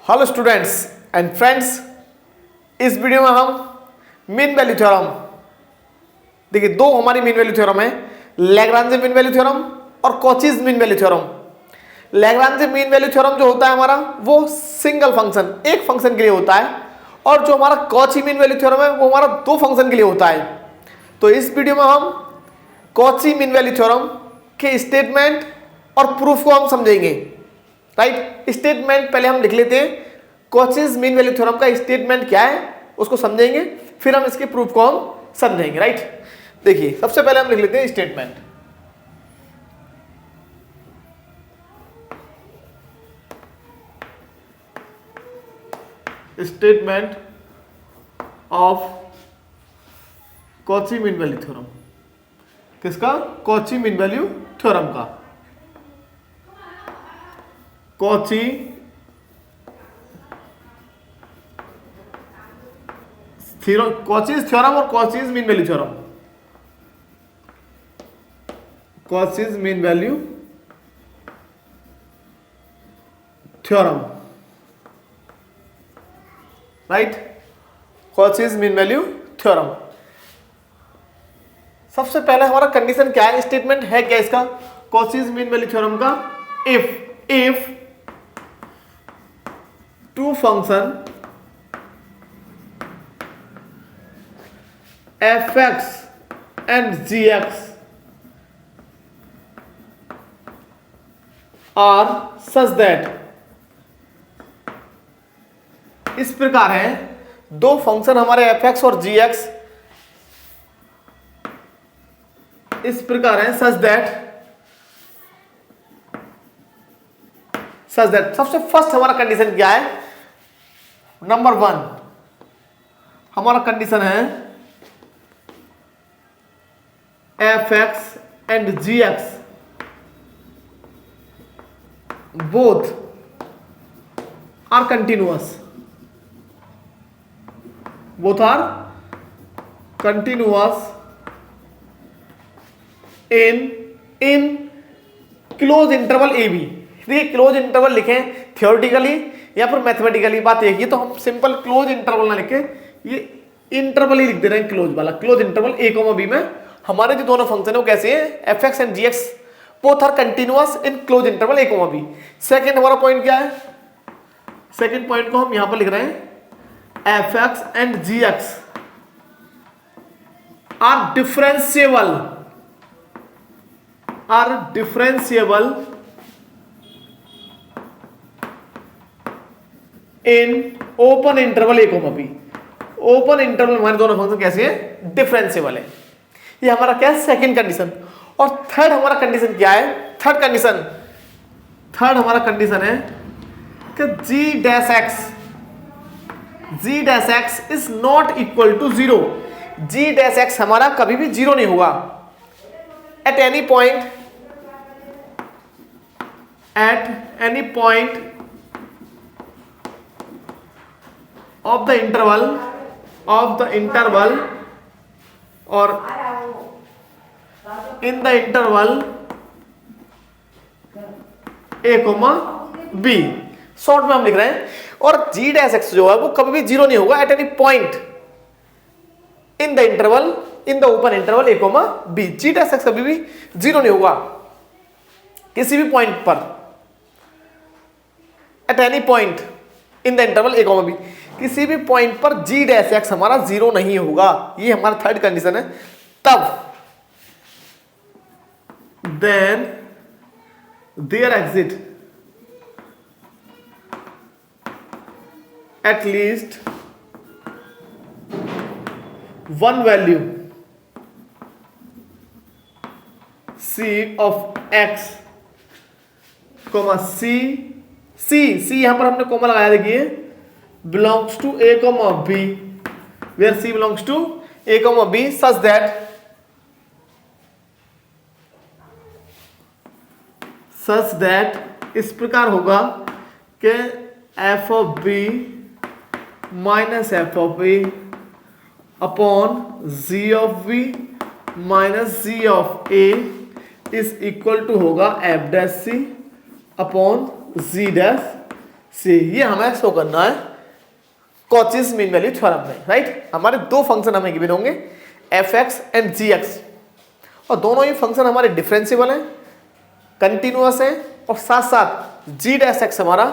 Hello students and friends, इस video में हम मीन वैल्यू थ्योरम, देखिए दो हमारी मीन वैल्यू थ्योरम है, लैग्रांज मीन वैल्यू थ्योरम और Cauchy's mean value theorem. Lagrange mean value theorem जो होता है हमारा वो सिंगल फंक्शन, एक फंक्शन के लिए होता है, और जो हमारा कॉची मीन वैल्यू थ्योरम है वो हमारा दो फंक्शन के लिए होता है। तो इस वीडियो में हम कॉची मीन वैल्यू थ्योरम के स्टेटमेंट और प्रूफ को हम समझेंगे। राइट, स्टेटमेंट पहले हम लिख लेते हैं, कॉचीज मीन वैल्यू थ्योरम का स्टेटमेंट क्या है उसको समझेंगे, फिर हम इसके प्रूफ को हम समझेंगे। राइट, देखिए सबसे पहले हम लिख लेते हैं statement. Statement of Cauchy mean value theorem, किसका? कॉची मीन वैल्यू थ्योरम का। कॉचीज थ्योरम और Cauchy's mean value theorem. Cauchy's mean value theorem, right, Cauchy's mean value theorem. सबसे पहले हमारा कंडीशन क्या है, स्टेटमेंट है क्या इसका, कॉचीज मीन वैल्यू थ्योरम का? If two function fx and gx are such that, इस प्रकार है, दो फंक्शन हमारे fx और gx इस प्रकार है, such that सबसे फर्स्ट हमारा कंडीशन क्या है? नंबर 1 हमारा कंडीशन है fx and gx both are continuous, in close interval A B. देखिए क्लोज इंटरवल लिखें थियोरेटिकली या फिर मैथमेटिकली, बात एक ही, तो हम सिंपल क्लोज इंटरवल ना लिखे, ये इंटरवल ही लिख दे रहे हैं, क्लोज वाला close interval A comma B में हमारे जो दोनों फंक्शन है वो कैसे हैं? fx and gx both are continuous in close interval A comma B. Second हमारा पॉइंट क्या है? सेकंड पॉइंट को हम यहां पर लिख रहे हैं, fx and gx are differentiable in open interval A comma B. Open interval हमारे दोनों फंक्शन कैसे हैं? डिफरेंशिएबल है। ये हमारा क्या है? Second condition. और थर्ड हमारा कंडीशन क्या है? थर्ड हमारा कंडीशन है कि g dash x is not equal to 0। g dash x हमारा कभी भी 0 नहीं होगा at any point of the interval or in the interval a comma b। Short में हम लिख रहे हैं, और g डैश x जो है वो कभी भी 0 नहीं होगा at any point in the open interval a comma b। g dash x कभी भी 0 नहीं होगा किसी भी पॉइंट पर, eight any point in the interval a comma b। किसी भी पॉइंट पर g डैश x हमारा 0 नहीं होगा, ये हमारा थर्ड कंडीशन है। तब then there exit at least one value c of x comma c यहां पर हमने कोमा लगाया, देखिए belongs to a comma b, where c belongs to a comma b such that इस प्रकार होगा कि f of b minus f of a upon g of b minus g of a is equal to होगा f dash c upon g dash C, ये हमें show करना है Cauchy's mean value theorem में, राइट। हमारे दो function हमें given होंगे F X and G X, और दोनों ही फंक्शन हमारे डिफरेंशिएबल हैं, कंटिन्यूअस हैं, और साथ साथ जी डैश एक्स हमारा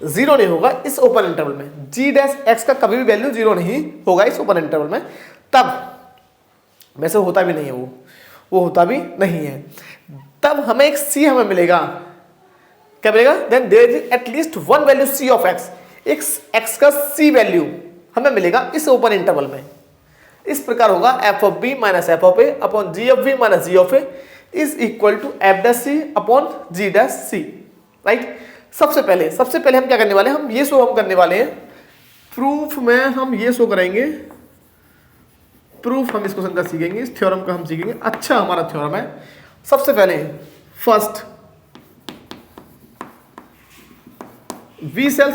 जीरो नहीं होगा इस ओपन इंटरवल में। जी डैश एक्स का कभी भी वैल्यू जीरो नहीं होगा इस ओपन इंटरवल में, तब वैसे होता भी नहीं है, वो होता भी नहीं है। तब हमें एक सी हमें मिलेगा, क्या मिलेगा? Then there is at least one value C of X, एक एक्स का सी वैल्यू हमें मिलेगा इस ओपन इंटरवल में। इस प्रकार होगा F of B minus F of A upon G of B minus G of A is equal to F dash C upon G dash C, right. सबसे पहले हम क्या करने वाले हैं, हम ये शो हम करने वाले हैं प्रूफ में, हम ये शो करेंगे प्रूफ, हम इस क्वेश्चन का सीखेंगे, इस थ्योरम का हम सीखेंगे। अच्छा हमारा थ्योरम है। सबसे पहले first we shall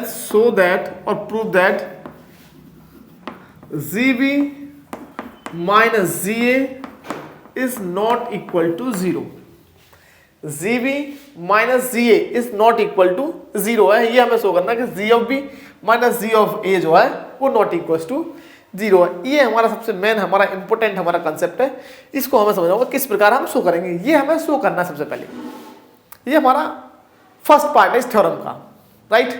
show that or prove that GB minus GA is not equal to 0। GB minus G A is not equal to zero है, ये हमें शो करना है कि G of B minus G of A जो है वो not equal to zero है। ये हमारा सबसे मेन, हमारा इंपॉर्टेंट हमारा कंसेप्ट है। इसको हमें समझना होगा किस प्रकार हम शो करेंगे, ये हमें शो करना है सबसे पहले। ये हमारा फर्स्ट पार्ट है इस थ्योरम का, राइट।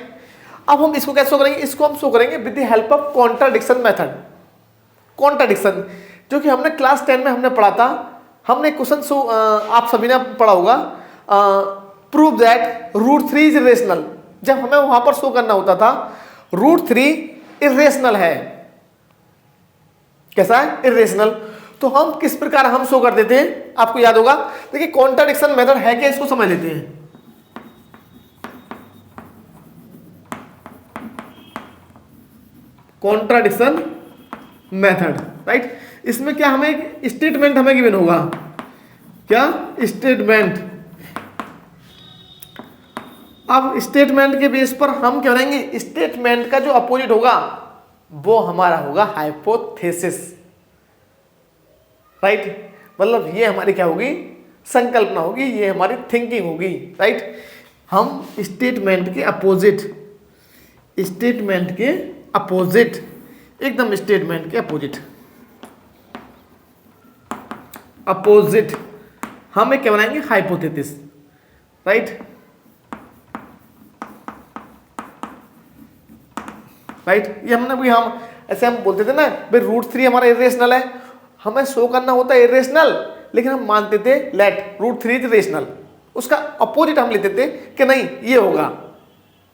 अब हम इसको कैसे शो करेंगे? इसको हम शो करेंगे with the help of contradiction method. Contradiction जो कि हमने क्लास 10 में हमने पढ़ा था, हमने क्वेश्चन शो आप सभी ने पढ़ा होगा, prove that root 3 is irrational. जब हमें वहां पर शो करना होता था रूट 3 इरेशनल है, कैसा है? इरेशनल। तो हम किस प्रकार हम शो कर देते हैं, आपको याद होगा। देखिए कॉन्ट्राडिक्शन मेथड है क्या, इसको समझ लेते हैं। Contradiction method, right. इसमें क्या हमें एक स्टेटमेंट हमें गिवन होगा, क्या? स्टेटमेंट। अब स्टेटमेंट के बेस पर हम क्या करेंगे, स्टेटमेंट का जो अपोजिट होगा वो हमारा होगा हाइपोथेसिस, राइट। मतलब ये हमारी क्या होगी, संकल्पना होगी, ये हमारी थिंकिंग होगी, राइट। हम स्टेटमेंट के अपोजिट, स्टेटमेंट के अपोजिट, एकदम स्टेटमेंट के अपोजिट, अपोजिट हमें क्या बनाएंगे, हाइपोथेसिस, राइट। राइट, ये हमने भी, हम ऐसे हम बोलते थे ना भाई रूट 3 हमारा इरेशनल है, हमें शो करना होता है इरेशनल, लेकिन हम मानते थे लेट रूट 3 इज रेशनल। उसका अपोजिट हम लेते थे कि नहीं ये होगा,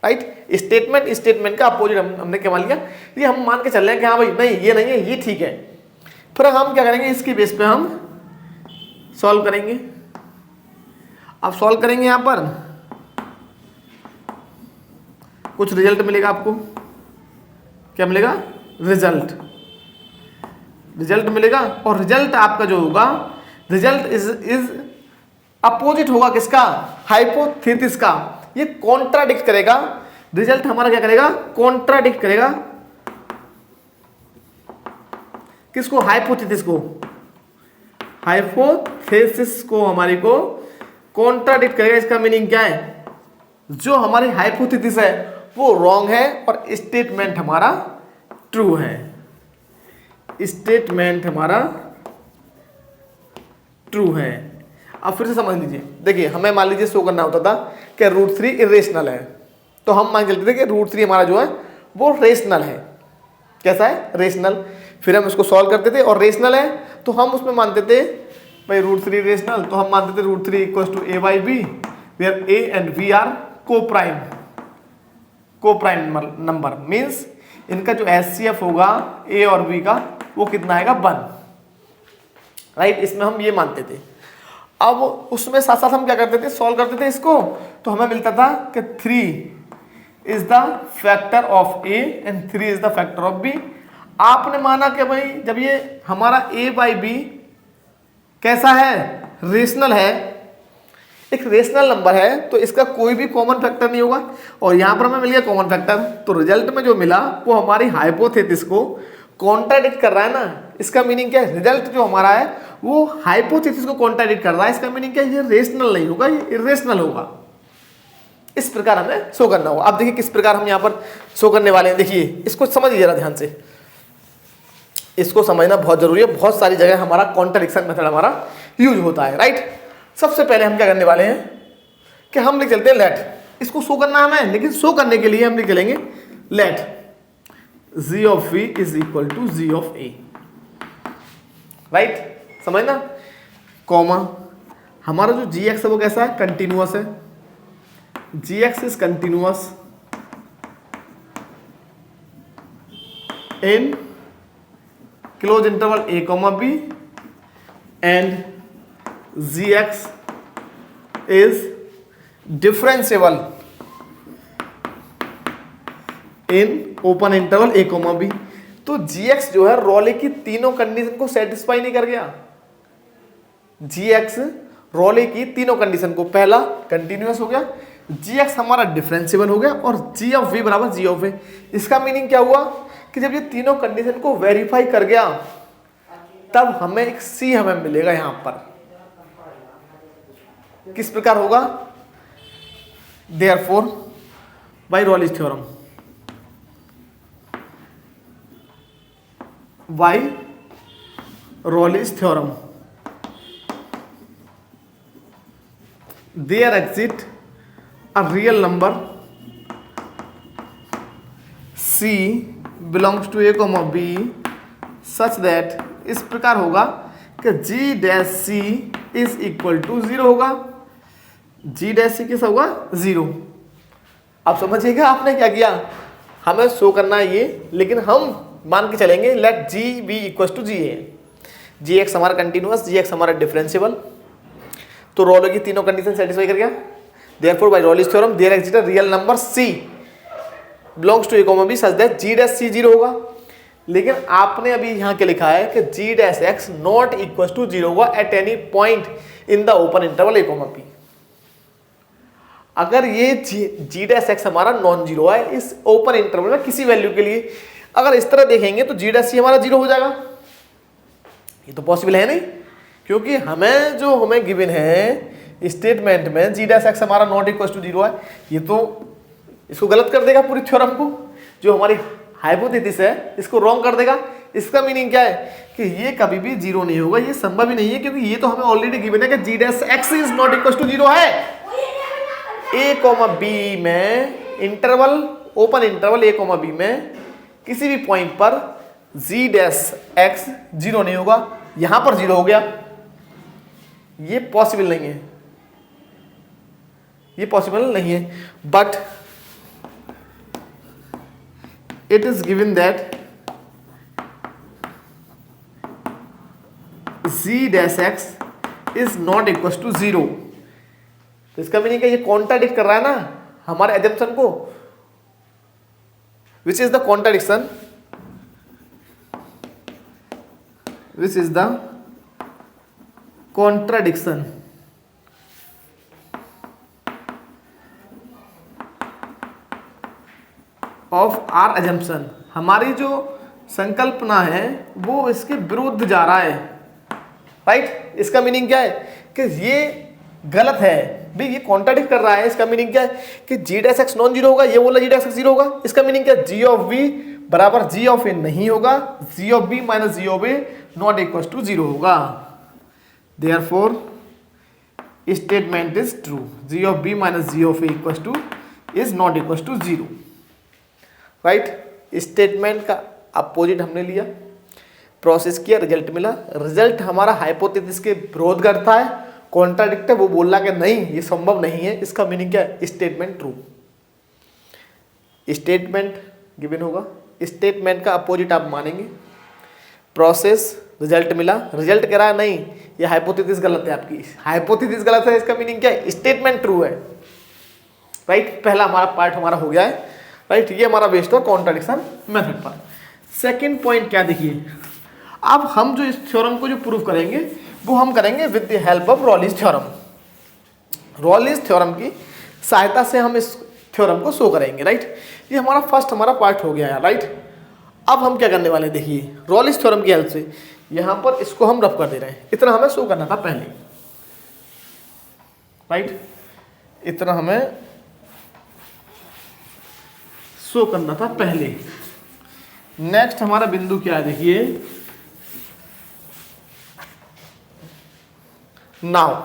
राइट। स्टेटमेंट का अपोजिट हमने क्या मान लिया, ये हम मान के चल रहे हैं कि हाँ भाई नहीं ये नहीं है, ये ठीक है। फिर हम क्या करेंगे, इसकी बेस पे हम सॉल्व करेंगे। अब सॉल्व करेंगे, यहां पर कुछ रिजल्ट मिलेगा आपको। क्या मिलेगा? रिजल्ट मिलेगा। और रिजल्ट आपका जो होगा, रिजल्ट इज अपोजिट होगा किसका, हाइपोथेसिस का। ये कॉन्ट्राडिक्ट करेगा, रिजल्ट हमारा क्या करेगा, कॉन्ट्राडिक्ट करेगा किसको, हाइपोथेसिस को। हाइपोथेसिस को हमारी को कॉन्ट्राडिक्ट करेगा। इसका मीनिंग क्या है, जो हमारी हाइपोथेसिस है वो रॉन्ग है और स्टेटमेंट हमारा ट्रू है। स्टेटमेंट हमारा ट्रू है। अब फिर से समझ लीजिए, देखिए हमें मान लीजिए शो करना होता था कि रूट 3 इरेशनल है, तो हम मान चलते थे कि रूट 3 हमारा जो है वो रेशनल है। कैसा है? रेशनल। फिर हम इसको सॉल्व करते थे और रेशनल है तो हम उसमें मानते थे भाई रूट 3 रेशनल, तो हम मानते थे root 3 equals to A by B, where A and B are coprime number. Means इनका जो एचसीएफ होगा ए और बी का वो कितना आएगा, 1, राइट। इसमें हम ये मानते थे। अब उसमें साथ साथ हम क्या करते थे, सॉल्व करते थे इसको, तो हमें मिलता था कि 3 is the factor of A and 3 is the factor of B. आपने माना कि भाई जब ये हमारा ए बाई बी कैसा है, रेशनल है, एक रेशनल नंबर है, तो इसका कोई भी कॉमन फैक्टर नहीं होगा, और यहाँ पर हमें मिल गया कॉमन फैक्टर। तो रिजल्ट में जो मिला वो हमारी हाइपोथेसिस को कॉन्ट्राडिक्ट कर रहा है ना। इसका मीनिंग क्या है, रिजल्ट जो हमारा है वो हाइपोथेसिस को कॉन्ट्राडिक्ट कर रहा है, इसका मीनिंग क्या है, ये रेशनल नहीं होगा, ये इरेशनल होगा। इस प्रकार हमें शो करना होगा। अब देखिए किस प्रकार हम यहाँ पर शो करने वाले हैं। देखिए इसको समझिए जरा ध्यान से, इसको समझना बहुत जरूरी है। बहुत सारी जगह हमारा कॉन्ट्रडिक्शन मेथड हमारा यूज होता है, राइट। सबसे पहले हम क्या करने वाले हैं कि हम लिख चलते हैं लेट, इसको शो करना है हमें, लेकिन शो करने के लिए हम लिख चलेंगे let g of v is equal to g of a, right, समझना। कॉमा हमारा जो gx है वो कैसा है, कंटिन्यूअस है, gx is continuous in close interval a comma b and gx is differentiable in open interval a comma b। तो gx जो है रॉले की तीनों कंडीशन को सेटिस्फाई नहीं कर गया। gx रॉले की तीनों कंडीशन को, पहला कंटिन्यूअस हो गया, gx हमारा डिफरेंशिएबल हो गया और g ऑफ v बराबर g ऑफ a। इसका मीनिंग क्या हुआ कि जब ये तीनों कंडीशन को वेरीफाई कर गया तब हमें एक c हमें मिलेगा। यहां पर किस प्रकार होगा, therefore by Rolle's theorem, by Rolle's theorem there exist a real number c belongs to a comma b such that, इस प्रकार होगा कि g dash c is equal to 0 होगा, g डैश c किस होगा 0। अब समझिएगा आपने क्या किया, हमें शो करना है ये, लेकिन हम मान के चलेंगे let G B equal to G A, G X हमारा कंटिन्यूअस, जी एक्स हमारा डिफरेंशिएबल। तो रोलो की तीनों कंडीशन सेटिस्फाई कर गया, therefore by Rolle's theorem there exist a real number C belongs to A comma B such that G dash C 0 होगा। लेकिन आपने अभी यहाँ के लिखा है कि G dash X not equal to 0 होगा at any point in the open interval A comma B. अगर ये जी डैश एक्स हमारा नॉन जीरो है इस ओपन इंटरवल में किसी वैल्यू के लिए, अगर इस तरह देखेंगे तो जी डैश सी हमारा 0 हो जाएगा। ये तो पॉसिबल है नहीं, क्योंकि हमें जो हमें गिवन है स्टेटमेंट में जी डैश एक्स हमारा नॉट इक्वल टू 0 है, ये तो इसको गलत कर देगा, पूरी थ्योरम को, जो हमारी हाइपोथेसिस है इसको रॉन्ग कर देगा। इसका मीनिंग क्या है कि ये कभी भी 0 नहीं होगा, ये संभव ही नहीं है, क्योंकि ये तो हमें ऑलरेडी गिवन है कि G dash X is not equal to 0 है। ए कॉमा बी में interval, open interval A comma B में किसी भी पॉइंट पर जी डैश एक्स 0 नहीं होगा, यहां पर 0 हो गया, ये पॉसिबल नहीं है, ये पॉसिबल नहीं है। But it is given that G dash X is not equal to 0। तो इसका मीनिंग है ये कॉन्ट्राडिक्ट कर रहा है ना हमारे एजम्पशन को, which is the contradiction, which is the contradiction of our assumption. हमारी जो संकल्पना है वो इसके विरुद्ध जा रहा है, राइट। इसका मीनिंग क्या है कि ये गलत है भाई, ये कॉन्ट्राडिक्ट कर रहा है। इसका मीनिंग क्या है कि जी डैश एक्स नॉन 0 होगा, ये बोला जी डैश एक्स 0 होगा। इसका मीनिंग क्या है, जी ऑफ वी बराबर जी ऑफ ए नहीं होगा, G of B minus G of A not equal to 0 होगा। Therefore statement is true, G of B minus G of A equal to is not equal to 0, right. Statement का opposite हमने लिया, process किया, result मिला। Result हमारा hypothesis के विरोध करता है, कॉन्ट्राडिक्ट है, वो बोल रहा कि नहीं ये संभव नहीं है। इसका मीनिंग क्या है, स्टेटमेंट ट्रू। स्टेटमेंट गिवन होगा, स्टेटमेंट का अपोजिट आप मानेंगे। प्रोसेस, रिजल्ट मिला, रिजल्ट कह रहा है नहीं ये हाइपोथेसिस गलत है, आपकी हाइपोथेसिस गलत है। इसका मीनिंग क्या है, स्टेटमेंट ट्रू है, राइट। पहला हमारा पार्ट हमारा हो गया है, राइट। ये हमारा बेस्ड है कॉन्ट्राडिक्शन मेथड पर। सेकंड पॉइंट क्या, देखिए अब हम जो इस थ्योरम को जो प्रूव करेंगे वो हम करेंगे with the help of रॉलिस theorem. रॉलिस theorem की सहायता से हम इस थ्योरम को शो करेंगे, राइट। ये हमारा फर्स्ट हमारा पार्ट हो गया है, राइट। अब हम क्या करने वाले हैं, देखिए रॉलिस थ्योरम की हेल्प से यहां पर इसको हम रफ कर दे रहे हैं, इतना हमें शो करना था पहले, राइट, इतना हमें शो करना था पहले। नेक्स्ट हमारा बिंदु क्या है, देखिए, now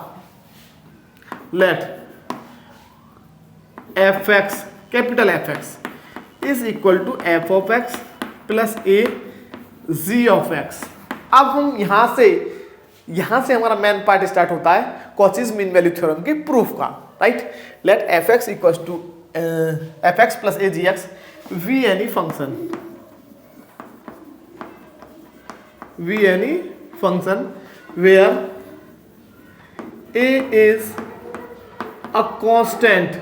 let F X, capital F X is equal to F of X plus A G of X. अब हम यहां से हमारा मेन पार्ट स्टार्ट होता है कॉचीज मीन वैल्यू थ्योरम के प्रूफ का, right. Let F X equal to F X plus A G X be any function where A is a constant,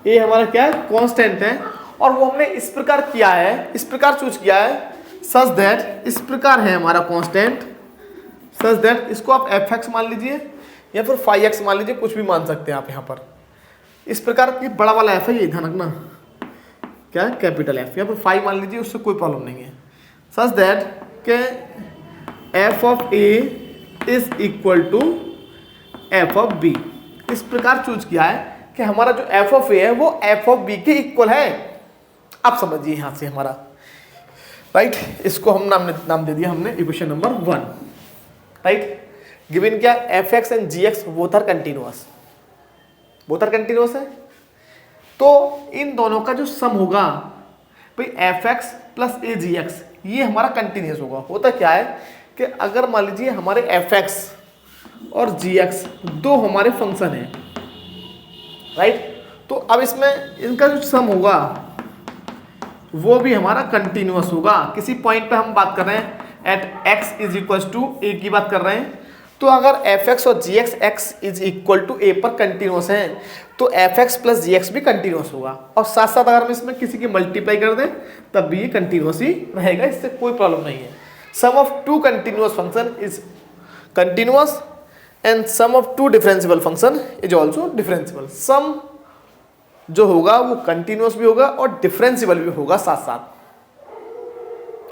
A हमारा क्या है, कांस्टेंट है, और वो हमने इस प्रकार किया है, इस प्रकार चूज किया है सच दैट, इस प्रकार है हमारा कांस्टेंट सच दैट, इसको आप एफ एक्स मान लीजिए या फिर फाई एक्स मान लीजिए, कुछ भी मान सकते हैं आप यहाँ पर। इस प्रकार की बड़ा वाला एफ है, ये ध्यान रखना, क्या है, कैपिटल एफ, या फिर फाई मान लीजिए, उससे कोई प्रॉब्लम नहीं है। सच दैट के F of A is equal to F of B, इस प्रकार चूज किया है कि हमारा जो एफ ऑफ ए है वो एफ ऑफ बी के इक्वल है। आप समझिए यहां से हमारा, राइट, इसको हम नाम दे दिया हमने इक्वेशन नंबर 1, राइट। गिवन क्या, F X and G X both are continuous है, तो इन दोनों का जो सम होगा भाई F X plus A G X, ये हमारा कंटिन्यूअस होगा। होता क्या है कि अगर मान लीजिए हमारे एफ एक्स और जी एक्स दो हमारे फंक्शन हैं, राइट, तो अब इसमें इनका जो सम होगा वो भी हमारा कंटिन्यूअस होगा। किसी पॉइंट पे हम बात कर रहे हैं at X is equal to A की बात कर रहे हैं, तो अगर एफ एक्स और G X X is equal to A पर कंटिन्यूअस है तो F X plus G X भी कंटिन्यूअस होगा, और साथ साथ अगर हम इसमें किसी की मल्टीप्लाई कर दें तब भी ये कंटिन्यूअस ही रहेगा, इससे कोई प्रॉब्लम नहीं है। Sum of two continuous function is continuous and sum of two differentiable function is also differentiable. Sum जो होगा वो कंटिन्यूअस भी होगा और डिफरेंशिएबल भी होगा साथ साथ,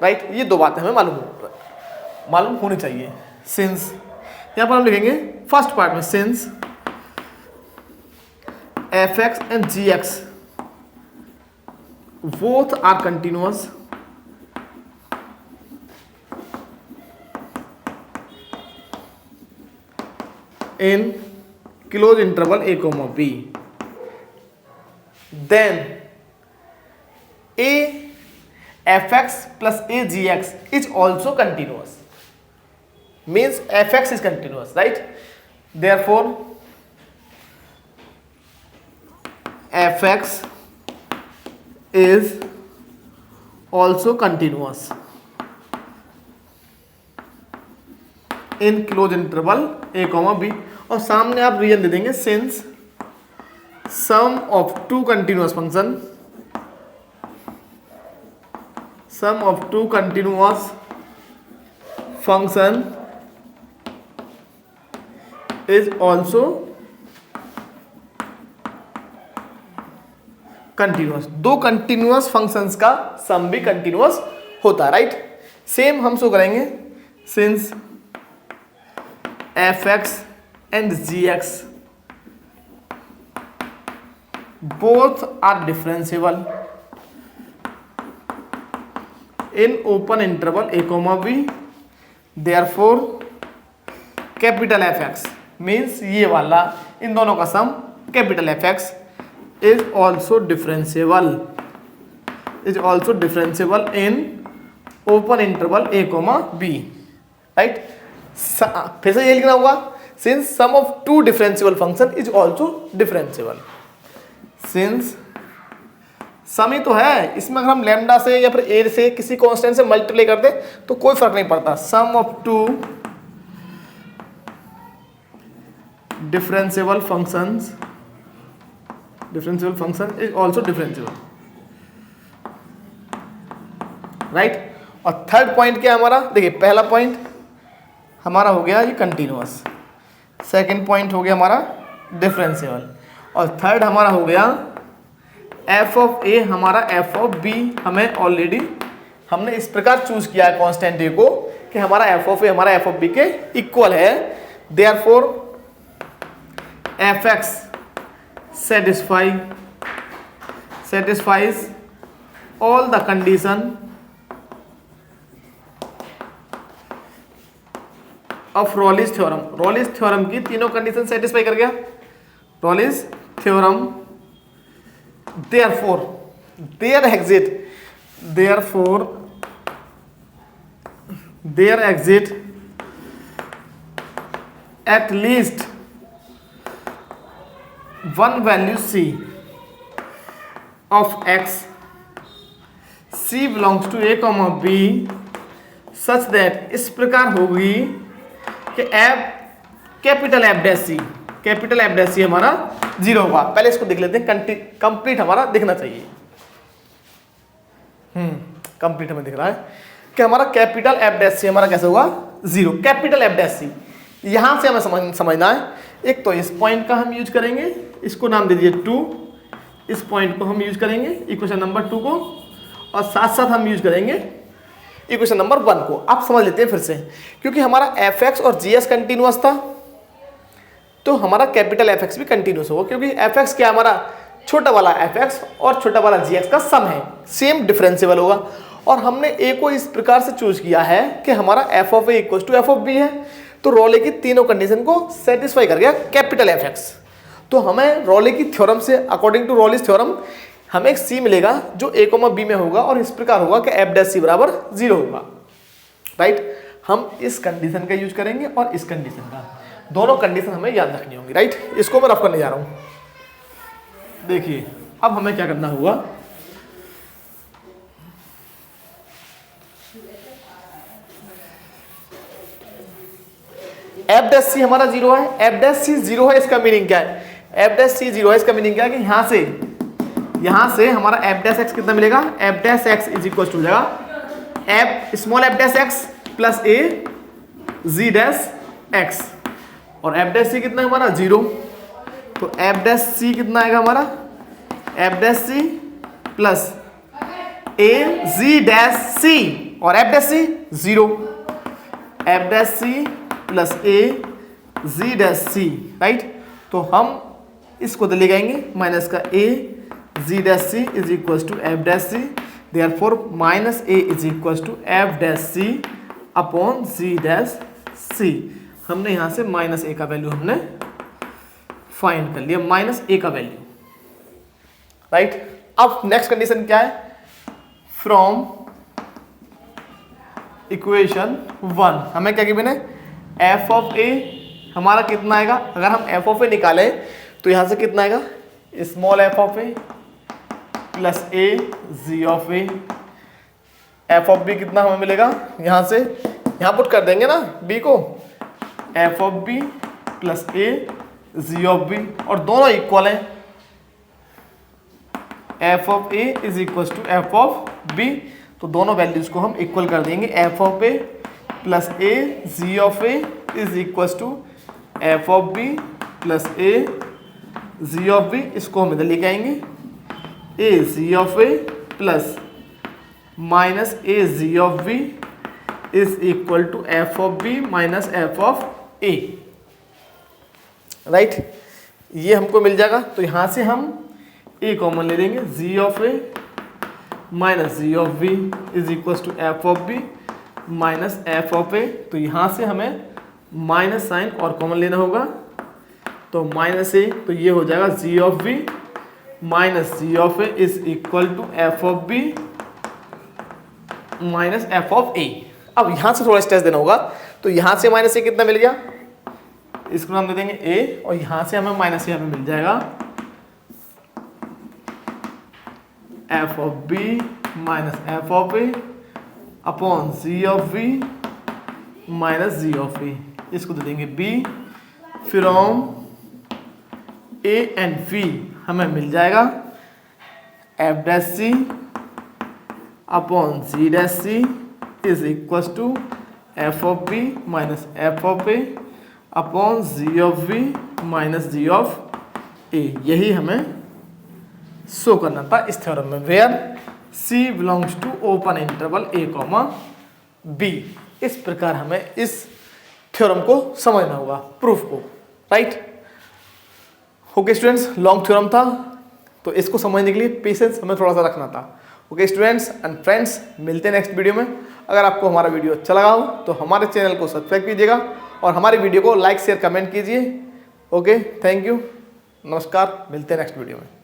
राइट। ये दो बातें हमें मालूम होनी चाहिए। सिंस यहां पर हम लिखेंगे फर्स्ट पार्ट में, since F X and G X both are continuous in closed interval a comma b, then a fx plus a gx is also continuous, means fx is continuous, right? Therefore fx is also continuous in close interval A comma B, और सामने आप reason दे देंगे since sum of two continuous function is also continuous. दो continuous functions का sum भी continuous होता है, राइट। सेम हम शो करेंगे since F X and G X both are differentiable in open interval A comma B, therefore capital F X means ये वाला इन दोनों का sum capital F X is also differentiable in open interval A comma B, right. फिर से ये लिखना होगा since sum of two differentiable function is also differentiable. Since sum ही तो है, इसमें अगर हम लैम्डा से या फिर ए से किसी कांस्टेंट से मल्टीप्लाई कर दे तो कोई फर्क नहीं पड़ता। Sum of two differentiable function is also differentiable, right. और थर्ड पॉइंट क्या है हमारा, देखिए पहला पॉइंट हमारा हो गया ये कंटिन्यूअस, सेकंड पॉइंट हो गया हमारा डिफरेंशिएबल, और थर्ड हमारा हो गया एफ ऑफ ए हमारा एफ ऑफ बी। हमें ऑलरेडी हमने इस प्रकार चूज किया है कांस्टेंट ए को कि हमारा एफ ऑफ ए हमारा एफ ऑफ बी के इक्वल है, therefore F x satisfies all the condition of Raleigh's theorem। Raleigh's theorem की तीनों कंडीशन सेटिस्फाई कर गया। Raleigh's theorem therefore there exist at least one value c of x, c belongs to a comma b such that इस प्रकार होगी कि capital F dash सी हमारा zero होगा। पहले इसको देख लेते हैं, कंप्लीट हमारा दिखना चाहिए। कंप्लीट हमें दिख रहा है कि हमारा कैपिटल एफ डैश सी हमारा कैसे होगा जीरो। कैपिटल एफ डैश सी यहां से हमें समझना है। एक तो इस पॉइंट का हम यूज करेंगे, इसको नाम दे दीजिए 2, इस पॉइंट को हम यूज करेंगे इक्वेशन नंबर 2 को, और साथ साथ हम यूज करेंगे इक्वेशन नंबर 1 को। आप समझ लेते हैं फिर से, क्योंकि हमारा एफ एक्स और जी एस कंटिन्यूअस था तो हमारा कैपिटल एफ एक्स भी कंटिन्यूअस होगा, क्योंकि एफ एक्स क्या हमारा छोटा वाला एफ एक्स और छोटा वाला जी एक्स का सम है, सेम डिफरेंशिएबल होगा। और हमने ए को इस प्रकार से चूज किया है कि हमारा F of A equal to F of B है, तो रोले की तीनों कंडीशन को सेटिस्फाई कर गया कैपिटल एफ एक्स। तो हमें रोले की थ्योरम से, अकॉर्डिंग टू रोलिस थ्योरम, हमें एक सी मिलेगा जो ए कोमा बी में होगा और इस प्रकार होगा कि एफ डैश सी बराबर जीरो होगा। राइट, हम इस कंडीशन का यूज करेंगे और इस कंडीशन का, दोनों कंडीशन हमें याद रखनी होंगी। राइट, इसको मैं रफ करने जा रहा हूं। देखिए अब हमें क्या करना होगा, एफ डैश सी हमारा जीरो है, एफ डैश सी जीरो है, इसका मीनिंग क्या है, एफ डैश सी जीरो है इसका मीनिंग क्या है कि यहां से हमारा एफ डैश एक्स कितना मिलेगा, F dash X is equal to जाएगा F small F dash X plus A G dash X, और एफ डैश सी कितना है हमारा जीरो, तो एफ डैश सी कितना आएगा हमारा, F dash C plus A G dash C, और F dash C zero, F dash C plus A G dash C. Right, तो हम इसको ले जाएंगे माइनस का A G dash C is equal to F dash C, therefore minus A is equal to F dash C upon G dash C. हमने यहां से minus ए का वैल्यू हमने फाइंड कर लिया, माइनस ए का वैल्यू। राइट, अब नेक्स्ट कंडीशन क्या है, फ्रॉम इक्वेशन 1 हमें क्या गिवन है, एफ ऑफ ए हमारा कितना आएगा, अगर हम एफ ऑफ ए निकालें तो यहां से कितना आएगा, small F of A plus A G of A, F of B कितना हमें मिलेगा, यहां से यहां पुट कर देंगे ना बी को, F of B plus A G of B, और दोनों इक्वल हैं, F of A is equal to F of B, तो दोनों वैल्यूज को हम इक्वल कर देंगे, F of A plus A G of A is equal to F of B plus A G of B, इसको हम इधर लेके आएंगे, A G of A plus minus A G of B is equal to F of B minus F of A. Right, ये हमको मिल जाएगा, तो यहां से हम ए कॉमन ले लेंगे, G of A minus G of B is equal to F of B minus F of A, तो यहां से हमें माइनस साइन और कॉमन लेना होगा, तो माइनस ए, तो ये हो जाएगा G of B minus G of A is equal to F of B minus F of A. अब यहां से थोड़ा स्ट्रेस देना होगा, तो यहां से माइनस ए कितना मिल गया, इसको हम दे देंगे ए, और यहां से हमें माइनस ए हमें मिल जाएगा F of B minus F of A upon G of B minus G of A, इसको दे देंगे B, from A and B हमें मिल जाएगा F dash C upon G dash C is equal to F of B minus F of A upon G of B minus G of A. यही हमें show करना था इस theorem में, where C belongs to open interval A comma B. इस प्रकार हमें इस थ्योरम को समझना होगा, प्रूफ को, right. Okay students, long theorem था तो इसको समझने के लिए पेशेंस हमें थोड़ा सा रखना था। ओके स्टूडेंट्स एंड फ्रेंड्स, मिलते हैं नेक्स्ट वीडियो में। अगर आपको हमारा वीडियो अच्छा लगा हो तो हमारे चैनल को सब्सक्राइब कीजिएगा और हमारे वीडियो को लाइक शेयर कमेंट कीजिए। ओके, थैंक यू, नमस्कार, मिलते हैं नेक्स्ट वीडियो में।